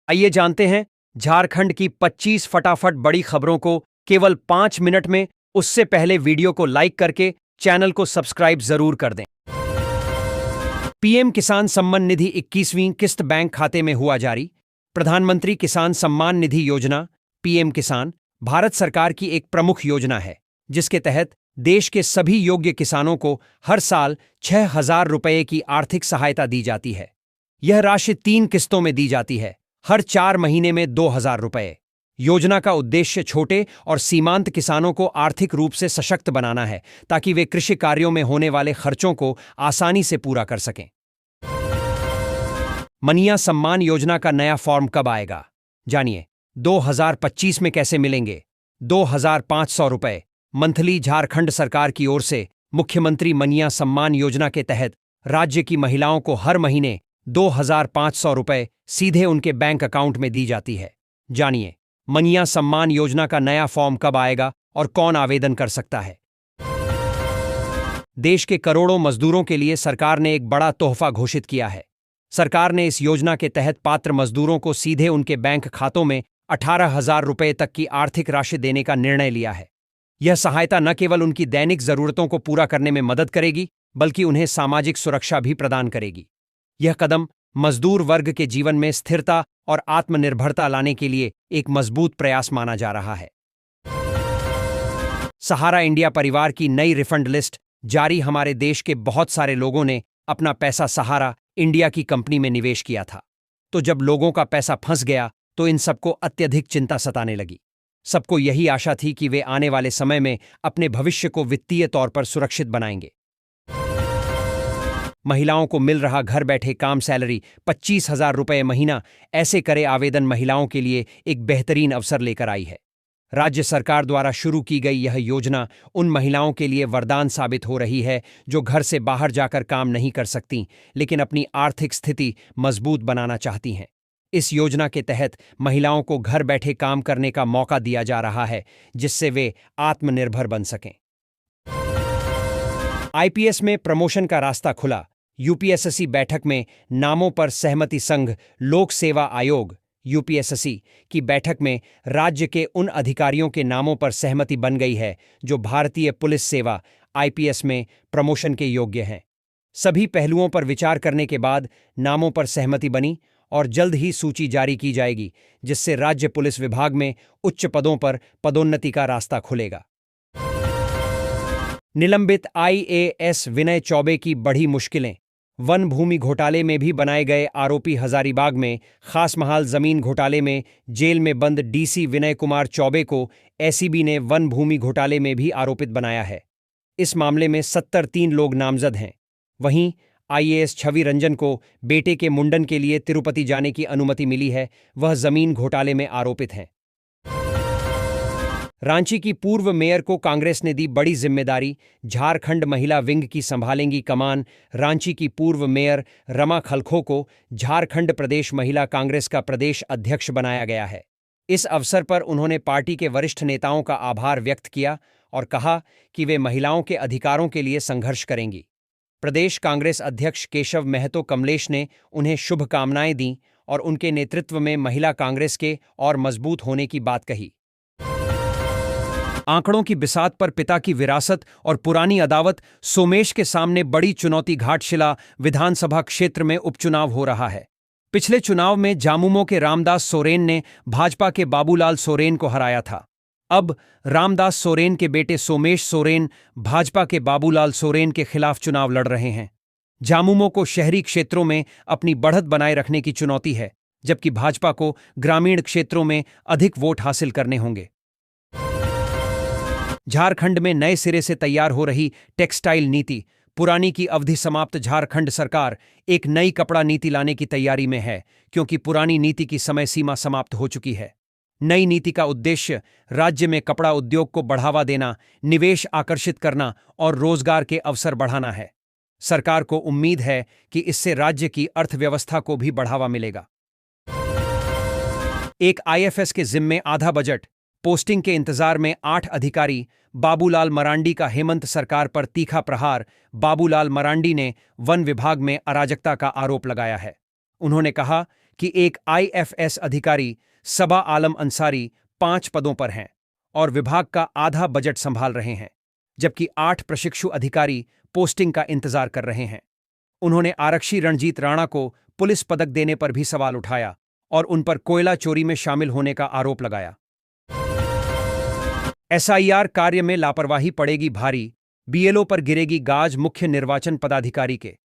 आइए जानते हैं झारखंड की 25 फटाफट बड़ी खबरों को केवल 5 मिनट में। उससे पहले वीडियो को लाइक करके चैनल को सब्सक्राइब जरूर कर दें। पीएम किसान सम्मान निधि 21वीं किस्त बैंक खाते में हुआ जारी। प्रधानमंत्री किसान सम्मान निधि योजना पीएम किसान भारत सरकार की एक प्रमुख योजना है, जिसके तहत देश के सभी योग्य किसानों को हर साल 6,000 रुपये की आर्थिक सहायता दी जाती है। यह राशि 3 किस्तों में दी जाती है, हर 4 महीने में 2,000 रुपये। योजना का उद्देश्य छोटे और सीमांत किसानों को आर्थिक रूप से सशक्त बनाना है, ताकि वे कृषि कार्यों में होने वाले खर्चों को आसानी से पूरा कर सकें। मनिया सम्मान योजना का नया फॉर्म कब आएगा, जानिए। 2025 में कैसे मिलेंगे 2,500 रुपये मंथली। झारखंड सरकार की ओर से मुख्यमंत्री मनिया सम्मान योजना के तहत राज्य की महिलाओं को हर महीने 2,500 रुपये सीधे उनके बैंक अकाउंट में दी जाती है। जानिए, मनिया सम्मान योजना का नया फॉर्म कब आएगा और कौन आवेदन कर सकता है। देश के करोड़ों मजदूरों के लिए सरकार ने एक बड़ा तोहफा घोषित किया है। सरकार ने इस योजना के तहत पात्र मजदूरों को सीधे उनके बैंक खातों में 18,000 रुपये तक की आर्थिक राशि देने का निर्णय लिया है। यह सहायता न केवल उनकी दैनिक जरूरतों को पूरा करने में मदद करेगी, बल्कि उन्हें सामाजिक सुरक्षा भी प्रदान करेगी। यह कदम मजदूर वर्ग के जीवन में स्थिरता और आत्मनिर्भरता लाने के लिए एक मजबूत प्रयास माना जा रहा है। सहारा इंडिया परिवार की नई रिफंड लिस्ट जारी। हमारे देश के बहुत सारे लोगों ने अपना पैसा सहारा इंडिया की कंपनी में निवेश किया था, तो जब लोगों का पैसा फंस गया तो इन सबको अत्यधिक चिंता सताने लगी। सबको यही आशा थी कि वे आने वाले समय में अपने भविष्य को वित्तीय तौर पर सुरक्षित बनाएंगे। महिलाओं को मिल रहा घर बैठे काम सैलरी 25,000 रुपये महीना। ऐसे करे आवेदन महिलाओं के लिए एक बेहतरीन अवसर लेकर आई है। राज्य सरकार द्वारा शुरू की गई यह योजना उन महिलाओं के लिए वरदान साबित हो रही है जो घर से बाहर जाकर काम नहीं कर सकती, लेकिन अपनी आर्थिक स्थिति मजबूत बनाना चाहती हैं। इस योजना के तहत महिलाओं को घर बैठे काम करने का मौका दिया जा रहा है, जिससे वे आत्मनिर्भर बन सकें। आईपीएस में प्रमोशन का रास्ता खुला। यूपीएसएससी बैठक में नामों पर सहमति। संघ लोक सेवा आयोग यूपीएसएससी की बैठक में राज्य के उन अधिकारियों के नामों पर सहमति बन गई है जो भारतीय पुलिस सेवा आईपीएस में प्रमोशन के योग्य हैं। सभी पहलुओं पर विचार करने के बाद नामों पर सहमति बनी और जल्द ही सूची जारी की जाएगी, जिससे राज्य पुलिस विभाग में उच्च पदों पर पदोन्नति का रास्ता खुलेगा। निलंबित आईएएस विनय चौबे की बढ़ी मुश्किलें। वन भूमि घोटाले में भी बनाए गए आरोपी हजारीबाग में खास महाल जमीन घोटाले में जेल में बंद डीसी विनय कुमार चौबे को एसीबी ने वन भूमि घोटाले में भी आरोपित बनाया है। इस मामले में 73 लोग नामजद हैं। वहीं आईएएस छवि रंजन को बेटे के मुंडन के लिए तिरुपति जाने की अनुमति मिली है। वह जमीन घोटाले में आरोपित हैं। रांची की पूर्व मेयर को कांग्रेस ने दी बड़ी जिम्मेदारी। झारखंड महिला विंग की संभालेंगी कमान। रांची की पूर्व मेयर रमा खलखो को झारखंड प्रदेश महिला कांग्रेस का प्रदेश अध्यक्ष बनाया गया है। इस अवसर पर उन्होंने पार्टी के वरिष्ठ नेताओं का आभार व्यक्त किया और कहा कि वे महिलाओं के अधिकारों के लिए संघर्ष करेंगी। प्रदेश कांग्रेस अध्यक्ष केशव महतो कमलेश ने उन्हें शुभकामनाएं दी और उनके नेतृत्व में महिला कांग्रेस के और मजबूत होने की बात कही। आंकड़ों की बिसात पर पिता की विरासत और पुरानी अदावत। सोमेश के सामने बड़ी चुनौती। घाटशिला विधानसभा क्षेत्र में उपचुनाव हो रहा है। पिछले चुनाव में झामुमो के रामदास सोरेन ने भाजपा के बाबूलाल सोरेन को हराया था। अब रामदास सोरेन के बेटे सोमेश सोरेन भाजपा के बाबूलाल सोरेन के खिलाफ चुनाव लड़ रहे हैं। झामुमो को शहरी क्षेत्रों में अपनी बढ़त बनाए रखने की चुनौती है, जबकि भाजपा को ग्रामीण क्षेत्रों में अधिक वोट हासिल करने होंगे। झारखंड में नए सिरे से तैयार हो रही टेक्सटाइल नीति। पुरानी की अवधि समाप्त। झारखंड सरकार एक नई कपड़ा नीति लाने की तैयारी में है, क्योंकि पुरानी नीति की समय सीमा समाप्त हो चुकी है। नई नीति का उद्देश्य राज्य में कपड़ा उद्योग को बढ़ावा देना, निवेश आकर्षित करना और रोजगार के अवसर बढ़ाना है। सरकार को उम्मीद है कि इससे राज्य की अर्थव्यवस्था को भी बढ़ावा मिलेगा। एक आईएफएस के जिम्मे आधा बजट। पोस्टिंग के इंतजार में 8 अधिकारी। बाबूलाल मरांडी का हेमंत सरकार पर तीखा प्रहार। बाबूलाल मरांडी ने वन विभाग में अराजकता का आरोप लगाया है। उन्होंने कहा कि एक आईएफएस अधिकारी सबा आलम अंसारी 5 पदों पर हैं और विभाग का आधा बजट संभाल रहे हैं, जबकि 8 प्रशिक्षु अधिकारी पोस्टिंग का इंतजार कर रहे हैं। उन्होंने आरक्षी रणजीत राणा को पुलिस पदक देने पर भी सवाल उठाया और उन पर कोयला चोरी में शामिल होने का आरोप लगाया। एसआईआर कार्य में लापरवाही पड़ेगी भारी, बीएलओ पर गिरेगी गाज मुख्य निर्वाचन पदाधिकारी के।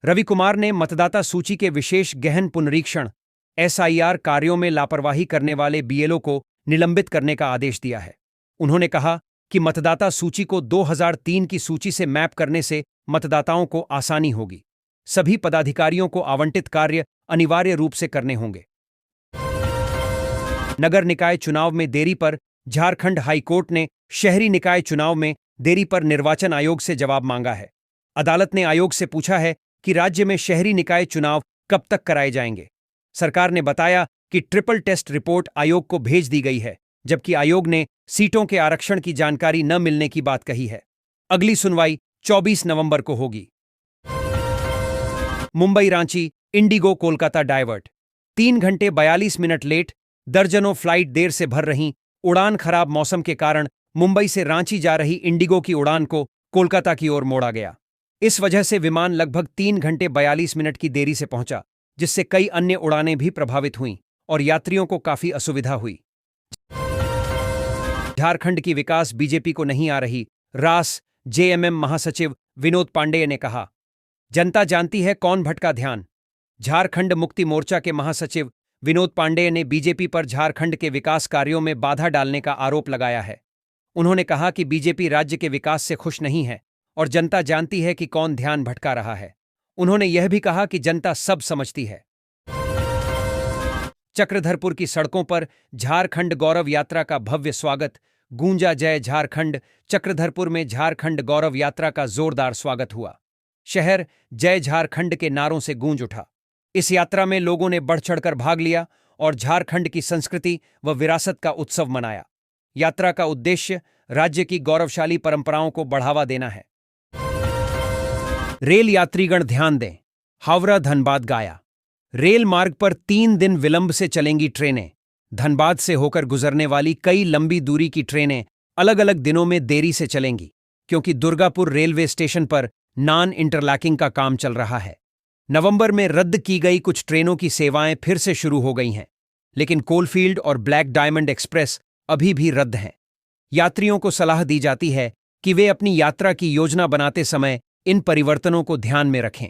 रवि कुमार ने मतदाता सूची के विशेष गहन पुनरीक्षण एसआईआर कार्यों में लापरवाही करने वाले बीएलओ को निलंबित करने का आदेश दिया है। उन्होंने कहा कि मतदाता सूची को 2003 की सूची से मैप करने से मतदाताओं को आसानी होगी। सभी पदाधिकारियों को आवंटित कार्य अनिवार्य रूप से करने होंगे। नगर निकाय चुनाव में देरी पर झारखंड हाईकोर्ट ने शहरी निकाय चुनाव में देरी पर निर्वाचन आयोग से जवाब मांगा है। अदालत ने आयोग से पूछा है कि राज्य में शहरी निकाय चुनाव कब तक कराए जाएंगे। सरकार ने बताया कि ट्रिपल टेस्ट रिपोर्ट आयोग को भेज दी गई है, जबकि आयोग ने सीटों के आरक्षण की जानकारी न मिलने की बात कही है। अगली सुनवाई 24 नवंबर को होगी। मुंबई रांची इंडिगो कोलकाता डायवर्ट 3 घंटे 42 मिनट लेट। दर्जनों फ्लाइट देर से भर रहीं। उड़ान खराब मौसम के कारण मुंबई से रांची जा रही इंडिगो की उड़ान को कोलकाता की ओर मोड़ा गया। इस वजह से विमान लगभग 3 घंटे 42 मिनट की देरी से पहुंचा, जिससे कई अन्य उड़ानें भी प्रभावित हुईं और यात्रियों को काफी असुविधा हुई। झारखंड की विकास बीजेपी को नहीं आ रही, रास जेएमएम महासचिव विनोद पांडेय ने कहा। जनता जानती है कौन भटका ध्यान। झारखंड मुक्ति मोर्चा के महासचिव विनोद पांडेय ने बीजेपी पर झारखंड के विकास कार्यों में बाधा डालने का आरोप लगाया है। उन्होंने कहा कि बीजेपी राज्य के विकास से खुश नहीं है और जनता जानती है कि कौन ध्यान भटका रहा है। उन्होंने यह भी कहा कि जनता सब समझती है। चक्रधरपुर की सड़कों पर झारखंड गौरव यात्रा का भव्य स्वागत। गूंजा जय झारखंड। चक्रधरपुर में झारखंड गौरव यात्रा का जोरदार स्वागत हुआ। शहर जय झारखंड के नारों से गूंज उठा। इस यात्रा में लोगों ने बढ़ चढ़कर भाग लिया और झारखंड की संस्कृति व विरासत का उत्सव मनाया। यात्रा का उद्देश्य राज्य की गौरवशाली परंपराओं को बढ़ावा देना है। रेल यात्रीगण ध्यान दें, हावड़ा धनबाद गया रेल मार्ग पर 3 दिन विलंब से चलेंगी ट्रेनें। धनबाद से होकर गुजरने वाली कई लंबी दूरी की ट्रेनें अलग अलग दिनों में देरी से चलेंगी, क्योंकि दुर्गापुर रेलवे स्टेशन पर नॉन इंटरलॉकिंग का काम चल रहा है। नवंबर में रद्द की गई कुछ ट्रेनों की सेवाएं फिर से शुरू हो गई हैं, लेकिन कोलफील्ड और ब्लैक डायमंड एक्सप्रेस अभी भी रद्द हैं। यात्रियों को सलाह दी जाती है कि वे अपनी यात्रा की योजना बनाते समय इन परिवर्तनों को ध्यान में रखें।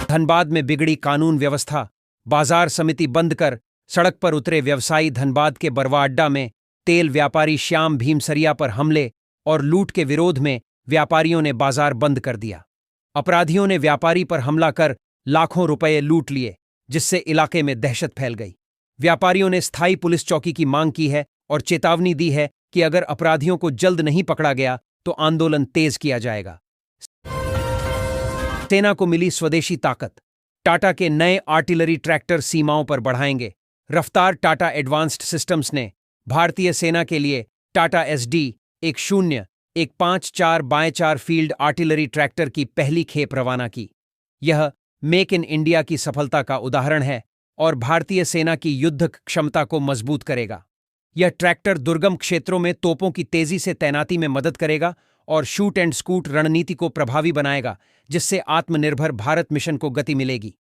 धनबाद में बिगड़ी कानून व्यवस्था। बाजार समिति बंद कर सड़क पर उतरे व्यवसायी। धनबाद के बरवा अड्डा में तेल व्यापारी श्याम भीमसरिया पर हमले और लूट के विरोध में व्यापारियों ने बाजार बंद कर दिया। अपराधियों ने व्यापारी पर हमला कर लाखों रुपए लूट लिए, जिससे इलाके में दहशत फैल गई। व्यापारियों ने स्थायी पुलिस चौकी की मांग की है और चेतावनी दी है कि अगर अपराधियों को जल्द नहीं पकड़ा गया तो आंदोलन तेज किया जाएगा। सेना को मिली स्वदेशी ताकत। टाटा के नए आर्टिलरी ट्रैक्टर सीमाओं पर बढ़ाएंगे रफ्तार। टाटा एडवांस्ड सिस्टम्स ने भारतीय सेना के लिए Tata SD-10-154x4 field artillery tractor की पहली खेप रवाना की। यह मेक इन इंडिया की सफलता का उदाहरण है और भारतीय सेना की युद्ध क्षमता को मजबूत करेगा। यह ट्रैक्टर दुर्गम क्षेत्रों में तोपों की तेजी से तैनाती में मदद करेगा और शूट एंड स्कूट रणनीति को प्रभावी बनाएगा, जिससे आत्मनिर्भर भारत मिशन को गति मिलेगी।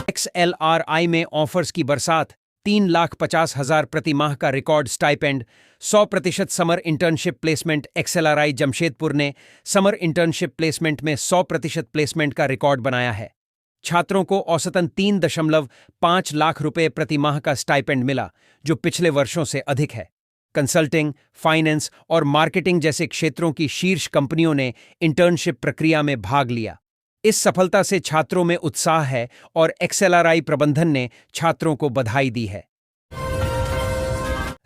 XLRI में ऑफर्स की बरसात। 3,50,000 प्रति माह का record stipend. 100% summer internship placement. XLRI Jamshedpur ने समर इंटर्नशिप प्लेसमेंट में 100% प्लेसमेंट का रिकॉर्ड बनाया है। छात्रों को औसतन 3.5 लाख रुपए प्रति माह का स्टाइपेंड मिला, जो पिछले वर्षों से अधिक है। कंसल्टिंग, फाइनेंस और मार्केटिंग जैसे क्षेत्रों की शीर्ष कंपनियों ने इंटर्नशिप प्रक्रिया में भाग लिया। इस सफलता से छात्रों में उत्साह है और XLRI प्रबंधन ने छात्रों को बधाई दी है।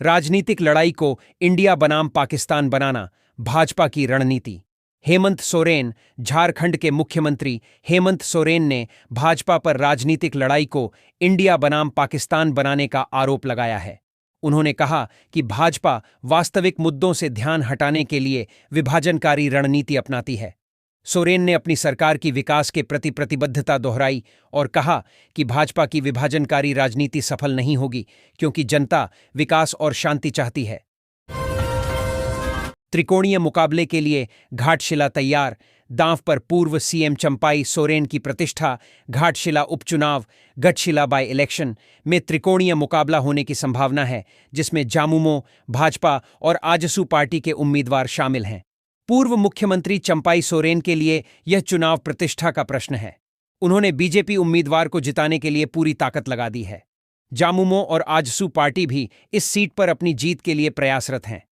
राजनीतिक लड़ाई को इंडिया बनाम पाकिस्तान बनाना भाजपा की रणनीति। हेमंत सोरेन। झारखंड के मुख्यमंत्री हेमंत सोरेन ने भाजपा पर राजनीतिक लड़ाई को इंडिया बनाम पाकिस्तान बनाने का आरोप लगाया है। उन्होंने कहा कि भाजपा वास्तविक मुद्दों से ध्यान हटाने के लिए विभाजनकारी रणनीति अपनाती है। सोरेन ने अपनी सरकार की विकास के प्रति प्रतिबद्धता दोहराई और कहा कि भाजपा की विभाजनकारी राजनीति सफल नहीं होगी क्योंकि जनता विकास और शांति चाहती है। त्रिकोणीय मुकाबले के लिए घाटशिला तैयार, दांव पर पूर्व सीएम चंपाई सोरेन की प्रतिष्ठा। घाटशिला उपचुनाव, गढ़शिला बाय इलेक्शन में त्रिकोणीय मुकाबला होने की संभावना है, जिसमें जामुमो, भाजपा और आजसू पार्टी के उम्मीदवार शामिल हैं। पूर्व मुख्यमंत्री चंपाई सोरेन के लिए यह चुनाव प्रतिष्ठा का प्रश्न है। उन्होंने बीजेपी उम्मीदवार को जिताने के लिए पूरी ताकत लगा दी है। जामुमो और आजसू पार्टी भी इस सीट पर अपनी जीत के लिए प्रयासरत हैं।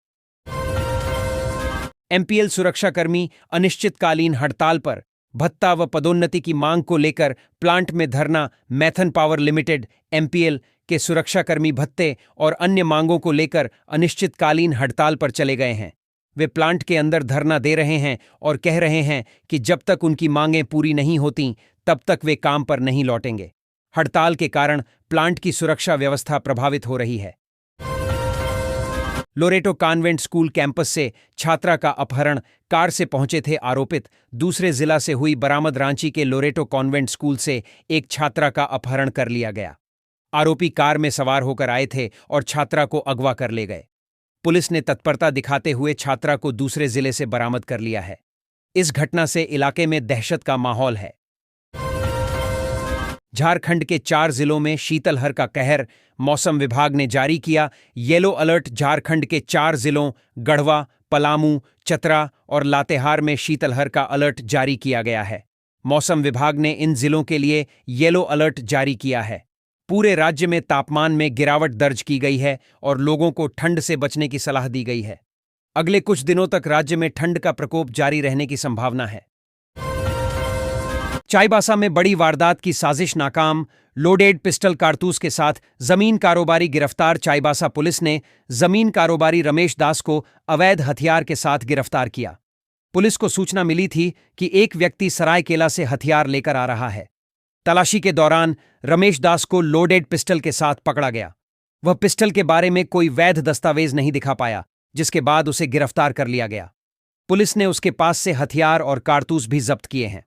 एमपीएल सुरक्षाकर्मी अनिश्चितकालीन हड़ताल पर। भत्ता व पदोन्नति की मांग को लेकर प्लांट में धरना। मैथन पावर लिमिटेड एमपीएल के सुरक्षाकर्मी भत्ते और अन्य मांगों को लेकर अनिश्चितकालीन हड़ताल पर चले गए हैं। वे प्लांट के अंदर धरना दे रहे हैं और कह रहे हैं कि जब तक उनकी मांगें पूरी नहीं होती तब तक वे काम पर नहीं लौटेंगे। हड़ताल के कारण प्लांट की सुरक्षा व्यवस्था प्रभावित हो रही है। लोरेटो कॉन्वेंट स्कूल कैंपस से छात्रा का अपहरण। कार से पहुंचे थे आरोपित। दूसरे जिला से हुई बरामद। रांची के लोरेटो कॉन्वेंट स्कूल से एक छात्रा का अपहरण कर लिया गया। आरोपी कार में सवार होकर आए थे और छात्रा को अगवा कर ले गए। पुलिस ने तत्परता दिखाते हुए छात्रा को दूसरे जिले से बरामद कर लिया है। इस घटना से इलाके में दहशत का माहौल है। झारखंड के 4 जिलों में शीतलहर का कहर। मौसम विभाग ने जारी किया येलो अलर्ट। झारखंड के 4 जिलों गढ़वा, पलामू, चतरा और लातेहार में शीतलहर का अलर्ट जारी किया गया है। मौसम विभाग ने इन जिलों के लिए येलो अलर्ट जारी किया है। पूरे राज्य में तापमान में गिरावट दर्ज की गई है और लोगों को ठंड से बचने की सलाह दी गई है। अगले कुछ दिनों तक राज्य में ठंड का प्रकोप जारी रहने की संभावना है। चाईबासा में बड़ी वारदात की साजिश नाकाम। लोडेड पिस्टल कारतूस के साथ जमीन कारोबारी गिरफ्तार। चाईबासा पुलिस ने जमीन कारोबारी रमेश दास को अवैध हथियार के साथ गिरफ्तार किया। पुलिस को सूचना मिली थी कि एक व्यक्ति सरायकेला से हथियार लेकर आ रहा है। तलाशी के दौरान रमेश दास को लोडेड पिस्टल के साथ पकड़ा गया। वह पिस्टल के बारे में कोई वैध दस्तावेज नहीं दिखा पाया, जिसके बाद उसे गिरफ्तार कर लिया गया। पुलिस ने उसके पास से हथियार और कारतूस भी जब्त किए हैं।